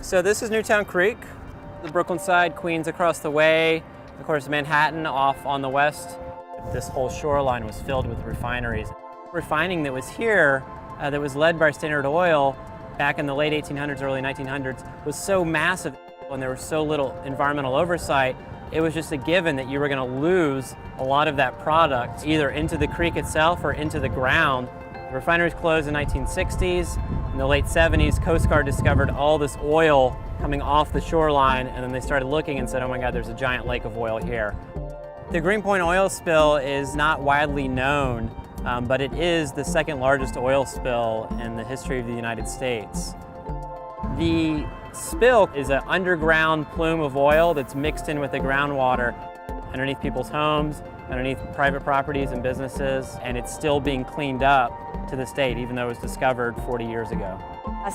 So this is Newtown Creek, the Brooklyn side, Queens across the way, of course Manhattan off on the west. This whole shoreline was filled with refineries. Refining that was here, that was led by Standard Oil back in the late 1800s, early 1900s, was so massive and there was so little environmental oversight, it was just a given that you were going to lose a lot of that product either into the creek itself or into the ground. The refineries closed in the 1960s. In the late 70s, Coast Guard discovered all this oil coming off the shoreline, and then they started looking and said, oh my God, there's a giant lake of oil here. The Greenpoint oil spill is not widely known, but it is the second largest oil spill in the history of the United States. The spill is an underground plume of oil that's mixed in with the groundwater underneath people's homes, underneath private properties and businesses, and it's still being cleaned up to this date, even though it was discovered 40 years ago.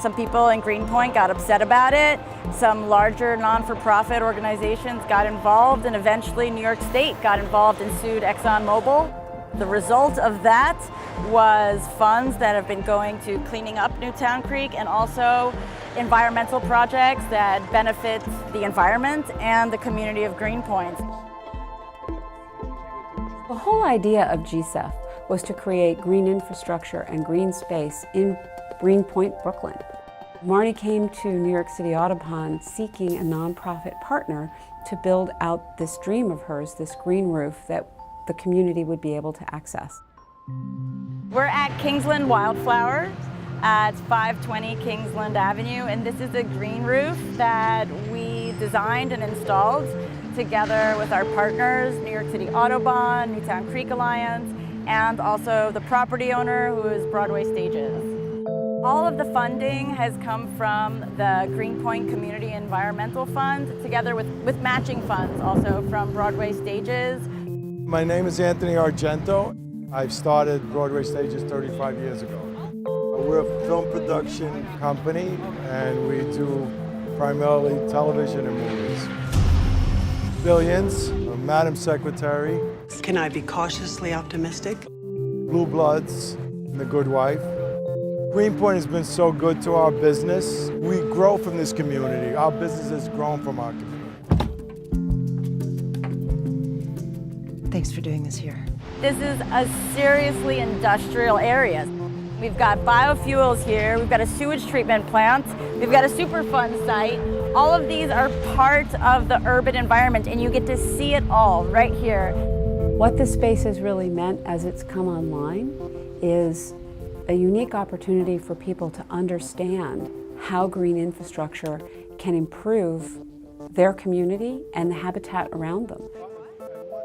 Some people in Greenpoint got upset about it. Some larger non-for-profit organizations got involved, and eventually New York State got involved and sued ExxonMobil. The result of that was funds that have been going to cleaning up Newtown Creek and also environmental projects that benefit the environment and the community of Greenpoint. The whole idea of GSEF was to create green infrastructure and green space in Greenpoint, Brooklyn. Marty came to New York City Audubon seeking a nonprofit partner to build out this dream of hers, this green roof that the community would be able to access. We're at Kingsland Wildflowers at 520 Kingsland Avenue, and this is a green roof that we designed and installed together with our partners, New York City Audubon, Newtown Creek Alliance, and also the property owner, who is Broadway Stages. All of the funding has come from the Greenpoint Community Environmental Fund, together with matching funds also from Broadway Stages. My name is Anthony Argento. I started Broadway Stages 35 years ago. We're a film production company, and we do primarily television and movies. Billions, Madam Secretary. Can I be cautiously optimistic? Blue Bloods, and The Good Wife. Greenpoint has been so good to our business. We grow from this community. Our business has grown from our community. Thanks for doing this here. This is a seriously industrial area. We've got biofuels here, we've got a sewage treatment plant, we've got a Superfund site. All of these are part of the urban environment, and you get to see it all right here. What this space has really meant as it's come online is a unique opportunity for people to understand how green infrastructure can improve their community and the habitat around them.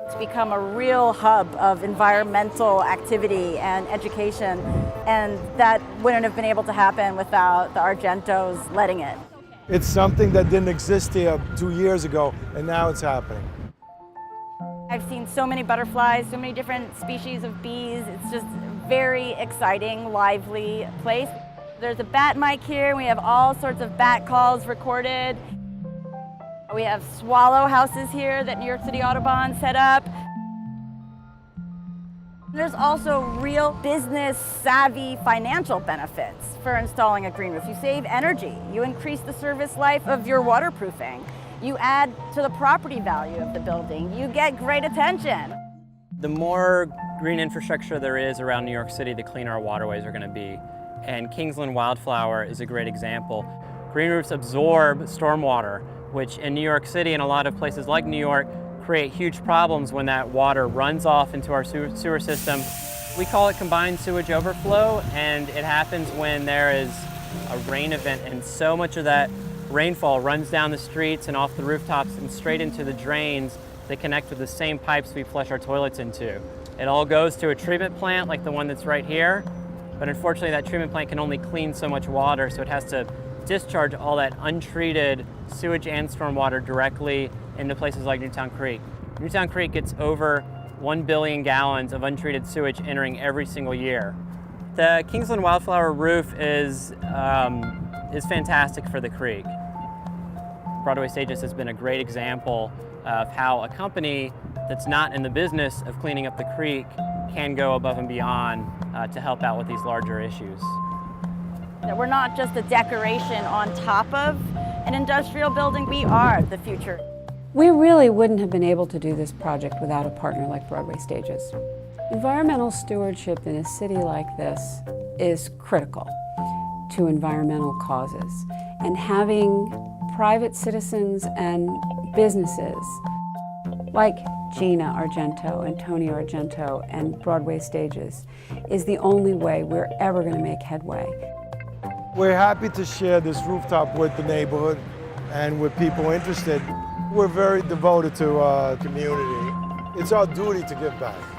It's become a real hub of environmental activity and education, and that wouldn't have been able to happen without the Argentos letting it. It's something that didn't exist here 2 years ago, and now it's happening. I've seen so many butterflies, so many different species of bees. It's just a very exciting, lively place. There's a bat mic here. We have all sorts of bat calls recorded. We have swallow houses here that New York City Audubon set up. There's also real business savvy financial benefits for installing a green roof. You save energy, you increase the service life of your waterproofing, you add to the property value of the building, you get great attention. The more green infrastructure there is around New York City, the cleaner our waterways are going to be. And Kingsland Wildflower is a great example. Green roofs absorb stormwater, which in New York City and a lot of places like New York create huge problems when that water runs off into our sewer system. We call it combined sewage overflow, and it happens when there is a rain event and so much of that rainfall runs down the streets and off the rooftops and straight into the drains that connect with the same pipes we flush our toilets into. It all goes to a treatment plant like the one that's right here, but unfortunately that treatment plant can only clean so much water, so it has to discharge all that untreated sewage and stormwater directly into places like Newtown Creek. Newtown Creek gets over 1 billion gallons of untreated sewage entering every single year. The Kingsland Wildflower roof is fantastic for the creek. Broadway Stages has been a great example of how a company that's not in the business of cleaning up the creek can go above and beyond to help out with these larger issues. We're not just a decoration on top of an industrial building. We are the future. We really wouldn't have been able to do this project without a partner like Broadway Stages. Environmental stewardship in a city like this is critical to environmental causes, and having private citizens and businesses like Gina Argento and Tony Argento and Broadway Stages is the only way we're ever going to make headway. We're happy to share this rooftop with the neighborhood and with people interested. We're very devoted to our community. It's our duty to give back.